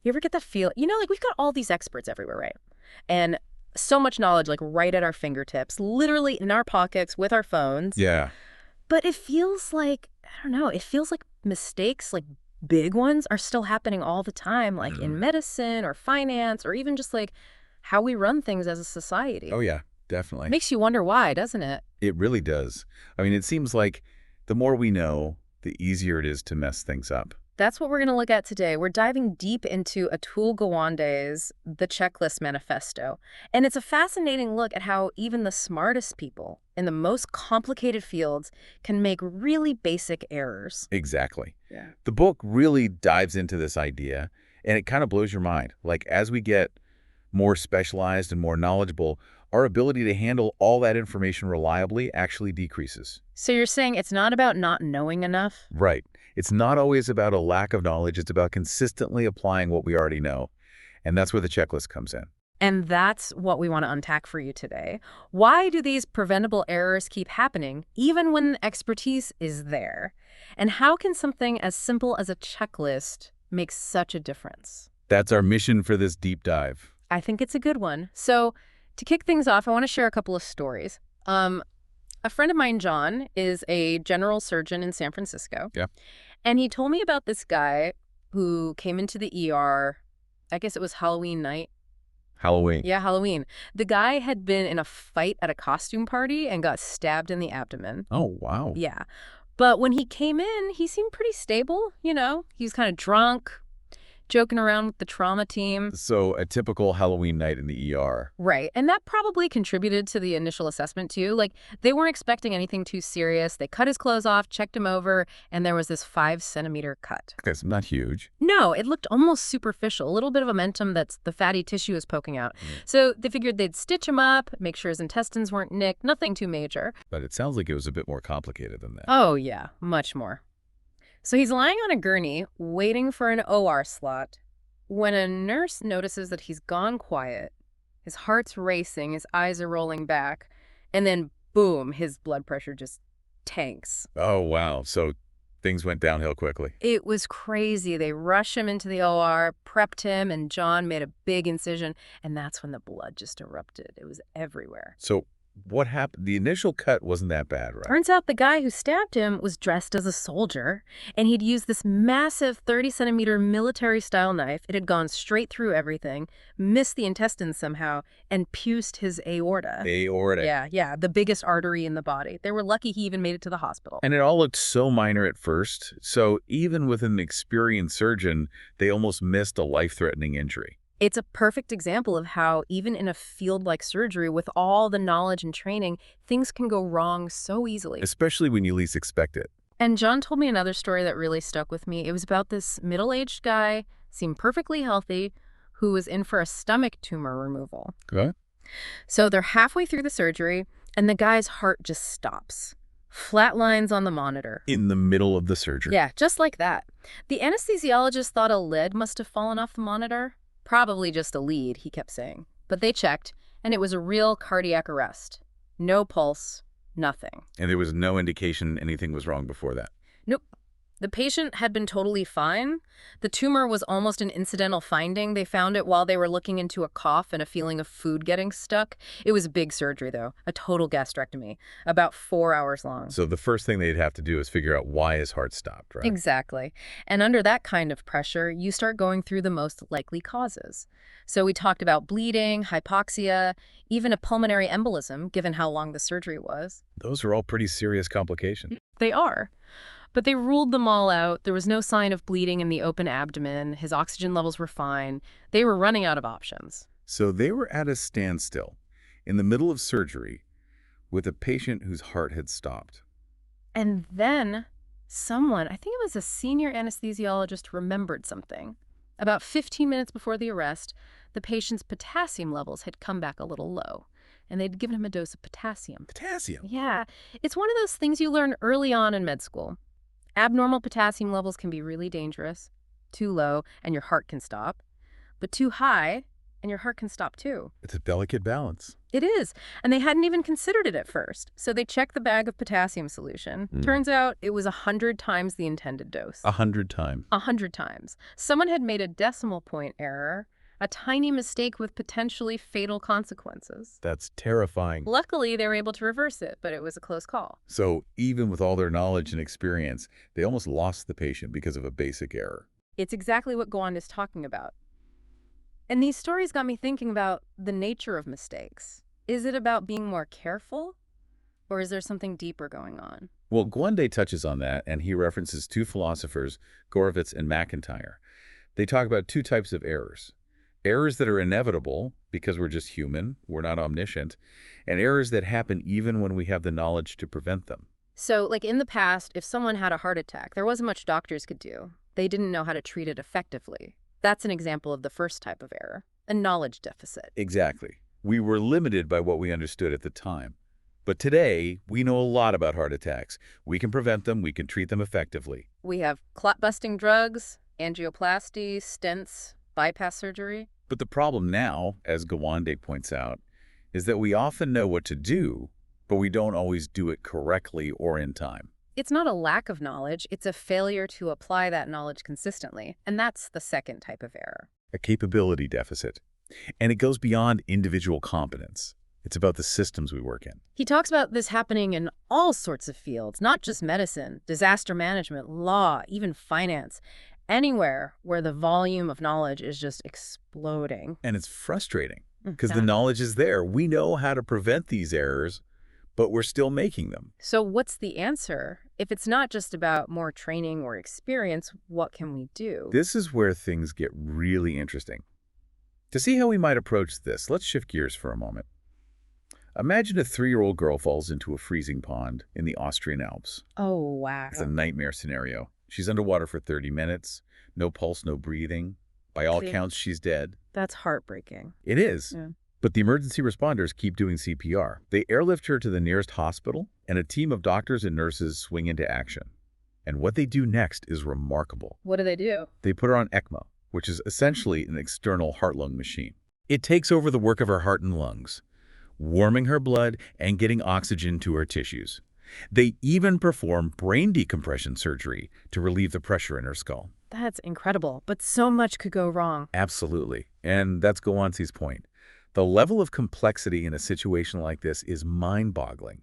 You ever get that feel? Like we've got all these experts everywhere, right? And so much knowledge, like right at our fingertips, literally in our pockets with our phones. Yeah. But it feels like, I don't know, it feels like mistakes, like big ones, are still happening all the time, like in Mhm. medicine or finance or even just like how we run things as a society. Oh, yeah, definitely. Makes you wonder why, doesn't it? It really does. I mean, it seems like the more we know, the easier it is to mess things up. That's what we're going to look at today. We're diving deep into Atul Gawande's The Checklist Manifesto. And it's a fascinating look at how even the smartest people in the most complicated fields can make really basic errors. Exactly. Yeah. The book really dives into this idea, and it kind of blows your mind. Like, as we get more specialized and more knowledgeable, our ability to handle all that information reliably actually decreases. So you're saying it's not about not knowing enough? Right. It's not always about a lack of knowledge. It's about consistently applying what we already know. And that's where the checklist comes in. And that's what we want to unpack for you today. Why do these preventable errors keep happening, even when the expertise is there? And how can something as simple as a checklist make such a difference? That's our mission for this deep dive. I think it's a good one. So to kick things off, I want to share a couple of stories. A friend of mine, John, is a general surgeon in San Francisco. Yeah. And he told me about this guy who came into the ER, I guess it was Halloween night. Halloween. Yeah, Halloween. The guy had been in a fight at a costume party and got stabbed in the abdomen. Oh, wow. Yeah. But when he came in, he seemed pretty stable, He was kind of drunk, joking around with the trauma team. So a typical Halloween night in the ER. Right. And that probably contributed to the initial assessment, too. Like, they weren't expecting anything too serious. They cut his clothes off, checked him over, and there was this 5-centimeter cut. Okay, so not huge. No, it looked almost superficial, a little bit of a mentum that's the fatty tissue is poking out. So they figured they'd stitch him up, make sure his intestines weren't nicked, nothing too major. But it sounds like it was a bit more complicated than that. Oh, yeah, much more. So he's lying on a gurney, waiting for an OR slot, when a nurse notices that he's gone quiet, his heart's racing, his eyes are rolling back, and then boom, his blood pressure just tanks. Oh, wow. So things went downhill quickly. It was crazy. They rushed him into the OR, prepped him, and John made a big incision, and that's when the blood just erupted. It was everywhere. So what happened? The initial cut wasn't that bad, right? Turns out the guy who stabbed him was dressed as a soldier, and he'd used this massive 30-centimeter military-style knife. It had gone straight through everything, missed the intestines somehow, and pierced his aorta. Aortic. Yeah, the biggest artery in the body. They were lucky he even made it to the hospital. And it all looked so minor at first. So even with an experienced surgeon, they almost missed a life-threatening injury. It's a perfect example of how, even in a field like surgery, with all the knowledge and training, things can go wrong so easily. Especially when you least expect it. And John told me another story that really stuck with me. It was about this middle-aged guy, seemed perfectly healthy, who was in for a stomach tumor removal. Okay. So they're halfway through the surgery, and the guy's heart just stops. Flat lines on the monitor. In the middle of the surgery. Yeah, just like that. The anesthesiologist thought a lid must have fallen off the monitor. Probably just a lead, he kept saying. But they checked, and it was a real cardiac arrest. No pulse, nothing. And there was no indication anything was wrong before that. Nope. The patient had been totally fine. The tumor was almost an incidental finding. They found it while they were looking into a cough and a feeling of food getting stuck. It was a big surgery, though, a total gastrectomy, about 4 hours long. So the first thing they'd have to do is figure out why his heart stopped, right? Exactly. And under that kind of pressure, you start going through the most likely causes. So we talked about bleeding, hypoxia, even a pulmonary embolism, given how long the surgery was. Those are all pretty serious complications. They are. But they ruled them all out. There was no sign of bleeding in the open abdomen. His oxygen levels were fine. They were running out of options. So they were at a standstill in the middle of surgery with a patient whose heart had stopped. And then someone, I think it was a senior anesthesiologist, remembered something. About 15 minutes before the arrest, the patient's potassium levels had come back a little low, and they'd given him a dose of potassium. Potassium? Yeah, it's one of those things you learn early on in med school. Abnormal potassium levels can be really dangerous. Too low, and your heart can stop. But too high, and your heart can stop too. It's a delicate balance. It is. And they hadn't even considered it at first. So they checked the bag of potassium solution. Turns out it was 100 times the intended dose. 100 times. 100 times. Someone had made a decimal point error, a tiny mistake with potentially fatal consequences. That's terrifying. Luckily, they were able to reverse it, but it was a close call. So even with all their knowledge and experience, they almost lost the patient because of a basic error. It's exactly what Gawande is talking about. And these stories got me thinking about the nature of mistakes. Is it about being more careful, or is there something deeper going on? Well, Gawande touches on that, and he references two philosophers, Gorovitz and McIntyre. They talk about two types of errors. Errors that are inevitable because we're just human, we're not omniscient, and errors that happen even when we have the knowledge to prevent them. So, like in the past, if someone had a heart attack, there wasn't much doctors could do. They didn't know how to treat it effectively. That's an example of the first type of error, a knowledge deficit. Exactly. We were limited by what we understood at the time. But today, we know a lot about heart attacks. We can prevent them, we can treat them effectively. We have clot-busting drugs, angioplasty, stents, bypass surgery. But the problem now, as Gawande points out, is that we often know what to do, but we don't always do it correctly or in time. It's not a lack of knowledge, it's a failure to apply that knowledge consistently. And that's the second type of error. A capability deficit. And it goes beyond individual competence. It's about the systems we work in. He talks about this happening in all sorts of fields, not just medicine, disaster management, law, even finance. Anywhere where the volume of knowledge is just exploding. And it's frustrating because the knowledge is there. We know how to prevent these errors, but we're still making them. So what's the answer? If it's not just about more training or experience, what can we do? This is where things get really interesting. To see how we might approach this, let's shift gears for a moment. Imagine a 3-year-old girl falls into a freezing pond in the Austrian Alps. Oh, wow. It's a nightmare scenario. She's underwater for 30 minutes, no pulse, no breathing. By all counts, she's dead. That's heartbreaking. It is. Yeah. But the emergency responders keep doing CPR. They airlift her to the nearest hospital, and a team of doctors and nurses swing into action. And what they do next is remarkable. What do? They put her on ECMO, which is essentially an external heart-lung machine. It takes over the work of her heart and lungs, warming her blood and getting oxygen to her tissues. They even perform brain decompression surgery to relieve the pressure in her skull. That's incredible, but so much could go wrong. Absolutely. And that's Gawande's point. The level of complexity in a situation like this is mind-boggling.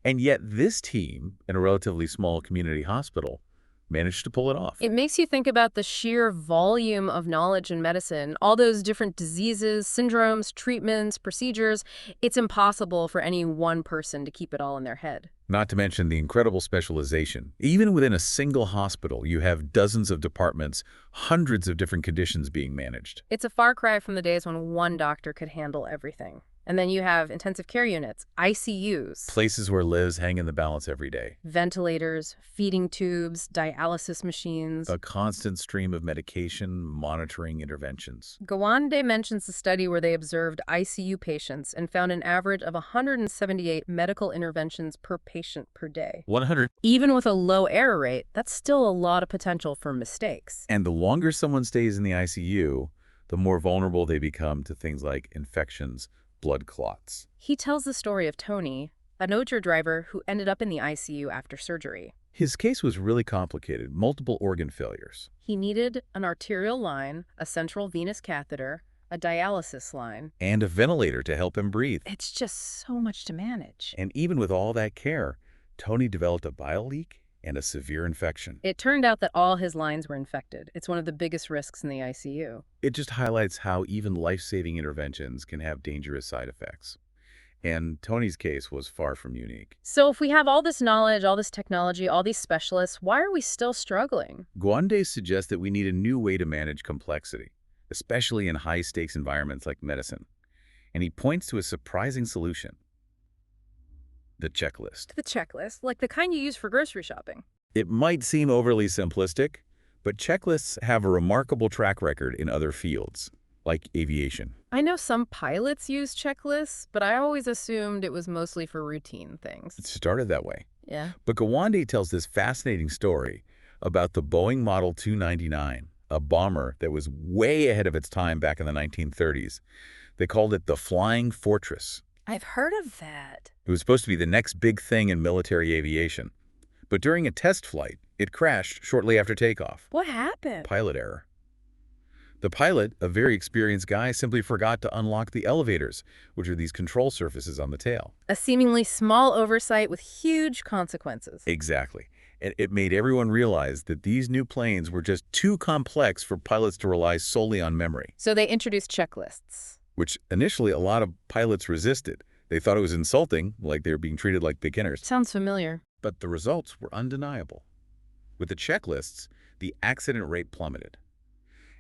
And yet this team, in a relatively small community hospital, managed to pull it off. It makes you think about the sheer volume of knowledge in medicine, all those different diseases, syndromes, treatments, procedures. It's impossible for any one person to keep it all in their head. Not to mention the incredible specialization. Even within a single hospital, you have dozens of departments, hundreds of different conditions being managed. It's a far cry from the days when one doctor could handle everything. And then you have intensive care units, ICUs. Places where lives hang in the balance every day. Ventilators, feeding tubes, dialysis machines. A constant stream of medication, monitoring interventions. Gawande mentions a study where they observed ICU patients and found an average of 178 medical interventions per patient per day. 100. Even with a low error rate, that's still a lot of potential for mistakes. And the longer someone stays in the ICU, the more vulnerable they become to things like infections, blood clots. He tells the story of Tony, a Noger driver who ended up in the ICU after surgery. His case was really complicated, multiple organ failures. He needed an arterial line, a central venous catheter, a dialysis line. And a ventilator to help him breathe. It's just so much to manage. And even with all that care, Tony developed a bile leak and a severe infection. It turned out that all his lines were infected. It's one of the biggest risks in the ICU. It just highlights how even life-saving interventions can have dangerous side effects. And Tony's case was far from unique. So if we have all this knowledge, all this technology, all these specialists, why are we still struggling? Gawande suggests that we need a new way to manage complexity, especially in high-stakes environments like medicine. And he points to a surprising solution: the checklist. The checklist, like the kind you use for grocery shopping. It might seem overly simplistic, but checklists have a remarkable track record in other fields, like aviation. I know some pilots use checklists, but I always assumed it was mostly for routine things. It started that way. Yeah. But Gawande tells this fascinating story about the Boeing Model 299, a bomber that was way ahead of its time back in the 1930s. They called it the Flying Fortress. I've heard of that. It was supposed to be the next big thing in military aviation. But during a test flight, it crashed shortly after takeoff. What happened? Pilot error. The pilot, a very experienced guy, simply forgot to unlock the elevators, which are these control surfaces on the tail. A seemingly small oversight with huge consequences. Exactly. And it made everyone realize that these new planes were just too complex for pilots to rely solely on memory, So they introduced checklists. which initially a lot of pilots resisted. They thought it was insulting, like they were being treated like beginners. Sounds familiar. But the results were undeniable. With the checklists, the accident rate plummeted.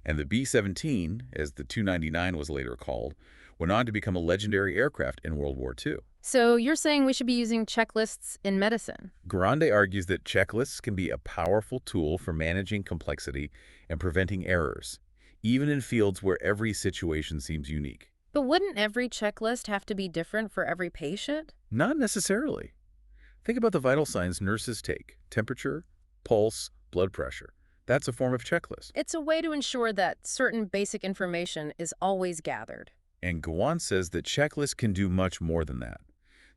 And the B-17, as the 299 was later called, went on to become a legendary aircraft in World War II. So you're saying we should be using checklists in medicine? Gawande argues that checklists can be a powerful tool for managing complexity and preventing errors, even in fields where every situation seems unique. But wouldn't every checklist have to be different for every patient? Not necessarily. Think about the vital signs nurses take: temperature, pulse, blood pressure. That's a form of checklist. It's a way to ensure that certain basic information is always gathered. And Gawande says that checklists can do much more than that.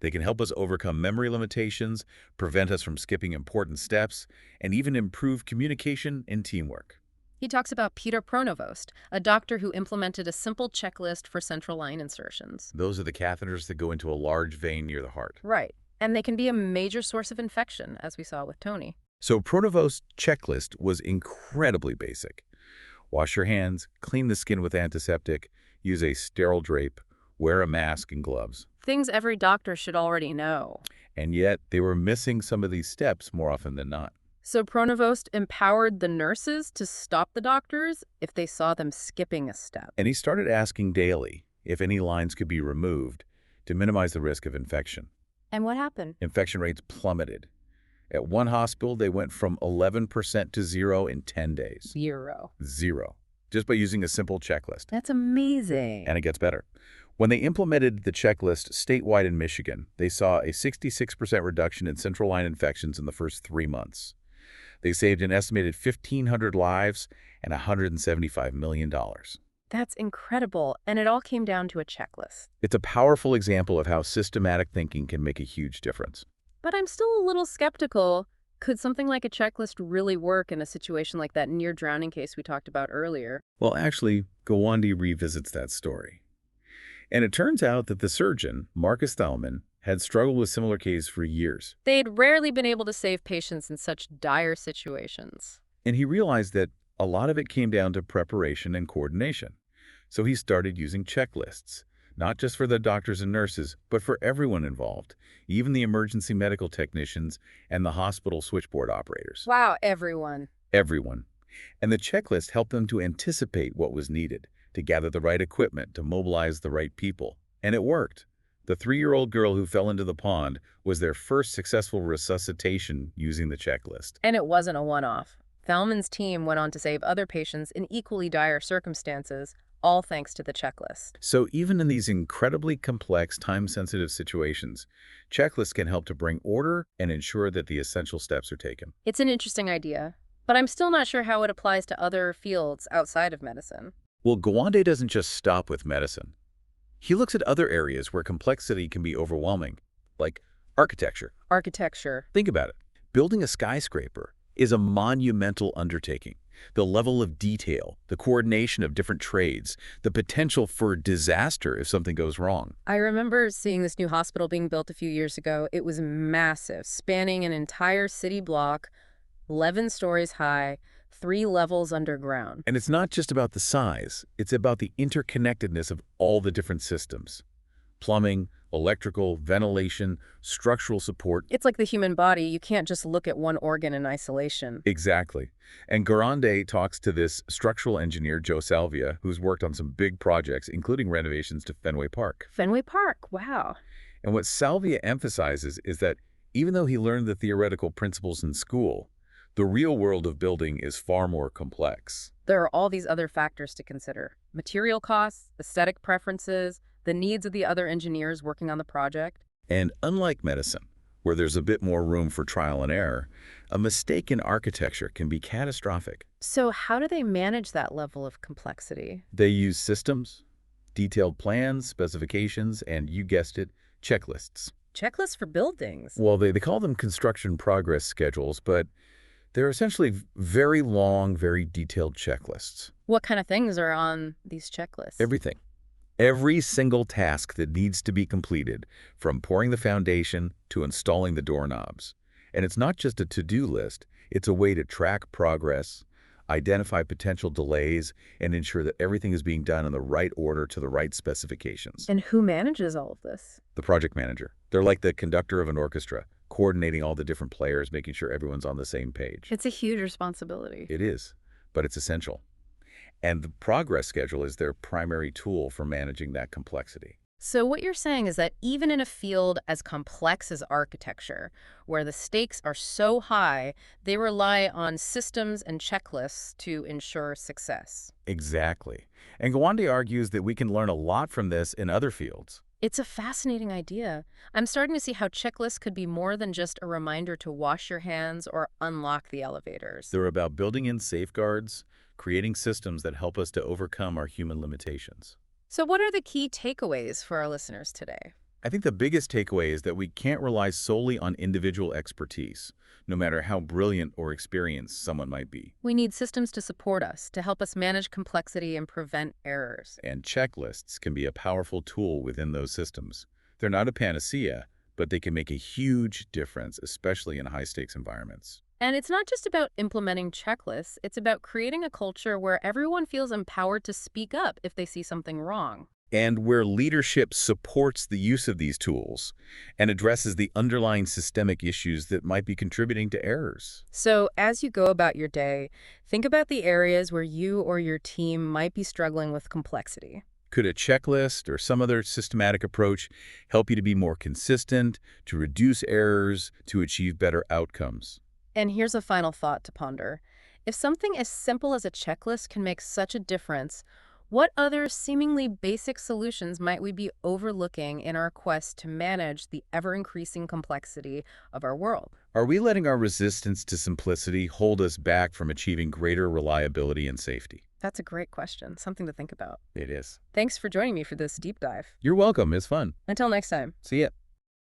They can help us overcome memory limitations, prevent us from skipping important steps, and even improve communication and teamwork. He talks about Peter Pronovost, a doctor who implemented a simple checklist for central line insertions. Those are the catheters that go into a large vein near the heart. Right. And they can be a major source of infection, as we saw with Tony. So Pronovost's checklist was incredibly basic. Wash your hands, clean the skin with antiseptic, use a sterile drape, wear a mask and gloves. Things every doctor should already know. And yet, they were missing some of these steps more often than not. So Pronovost empowered the nurses to stop the doctors if they saw them skipping a step. And he started asking daily if any lines could be removed to minimize the risk of infection. And what happened? Infection rates plummeted. At one hospital, they went from 11% to 0 in 10 days. 0. 0. Just by using a simple checklist. That's amazing. And it gets better. When they implemented the checklist statewide in Michigan, they saw a 66% reduction in central line infections in the first 3 months. They saved an estimated 1,500 lives and $175 million. That's incredible, and it all came down to a checklist. It's a powerful example of how systematic thinking can make a huge difference. But I'm still a little skeptical. Could something like a checklist really work in a situation like that near drowning case we talked about earlier? Well, actually, Gawande revisits that story. And it turns out that the surgeon, Marcus Thalman, had struggled with similar cases for years. They'd rarely been able to save patients in such dire situations. And he realized that a lot of it came down to preparation and coordination. So he started using checklists, not just for the doctors and nurses, but for everyone involved, even the emergency medical technicians and the hospital switchboard operators. Wow, everyone. Everyone. And the checklist helped them to anticipate what was needed, to gather the right equipment, to mobilize the right people. And it worked. The 3-year-old girl who fell into the pond was their first successful resuscitation using the checklist. And it wasn't a one-off. Thalman's team went on to save other patients in equally dire circumstances, all thanks to the checklist. So even in these incredibly complex, time-sensitive situations, checklists can help to bring order and ensure that the essential steps are taken. It's an interesting idea, but I'm still not sure how it applies to other fields outside of medicine. Well, Gawande doesn't just stop with medicine. He looks at other areas where complexity can be overwhelming, like architecture. Architecture. Think about it. Building a skyscraper is a monumental undertaking. The level of detail, the coordination of different trades, the potential for disaster if something goes wrong. I remember seeing this new hospital being built a few years ago. It was massive, spanning an entire city block, 11 stories high, 3 levels underground. And it's not just about the size, it's about the interconnectedness of all the different systems. Plumbing, electrical, ventilation, structural support. It's like the human body. You can't just look at one organ in isolation. Exactly. And Gawande talks to this structural engineer, Joe Salvia, who's worked on some big projects, including renovations to Fenway Park. Fenway Park, wow. And what Salvia emphasizes is that even though he learned the theoretical principles in school, the real world of building is far more complex. There are all these other factors to consider. Material costs, aesthetic preferences, the needs of the other engineers working on the project. And unlike medicine, where there's a bit more room for trial and error, a mistake in architecture can be catastrophic. So how do they manage that level of complexity? They use systems, detailed plans, specifications, and you guessed it, checklists. Checklists for buildings. Well, they call them construction progress schedules, but they're essentially very long, very detailed checklists. What kind of things are on these checklists? Everything. Every single task that needs to be completed, from pouring the foundation to installing the doorknobs. And it's not just a to-do list, it's a way to track progress, identify potential delays, and ensure that everything is being done in the right order to the right specifications. And who manages all of this? The project manager. They're like the conductor of an orchestra, coordinating all the different players, making sure everyone's on the same page. It's a huge responsibility. It is, but it's essential. And the progress schedule is their primary tool for managing that complexity. So what you're saying is that even in a field as complex as architecture, where the stakes are so high, they rely on systems and checklists to ensure success. Exactly. And Gawande argues that we can learn a lot from this in other fields. It's a fascinating idea. I'm starting to see how checklists could be more than just a reminder to wash your hands or unlock the elevators. They're about building in safeguards, creating systems that help us to overcome our human limitations. So what are the key takeaways for our listeners today? I think the biggest takeaway is that we can't rely solely on individual expertise, no matter how brilliant or experienced someone might be. We need systems to support us, to help us manage complexity and prevent errors. And checklists can be a powerful tool within those systems. They're not a panacea, but they can make a huge difference, especially in high-stakes environments. And it's not just about implementing checklists, it's about creating a culture where everyone feels empowered to speak up if they see something wrong. And where leadership supports the use of these tools and addresses the underlying systemic issues that might be contributing to errors. So as you go about your day, think about the areas where you or your team might be struggling with complexity. Could a checklist or some other systematic approach help you to be more consistent, to reduce errors, to achieve better outcomes? And here's a final thought to ponder. If something as simple as a checklist can make such a difference, what other seemingly basic solutions might we be overlooking in our quest to manage the ever-increasing complexity of our world? Are we letting our resistance to simplicity hold us back from achieving greater reliability and safety? That's a great question, something to think about. It is. Thanks for joining me for this deep dive. You're welcome. It's fun. Until next time. See ya.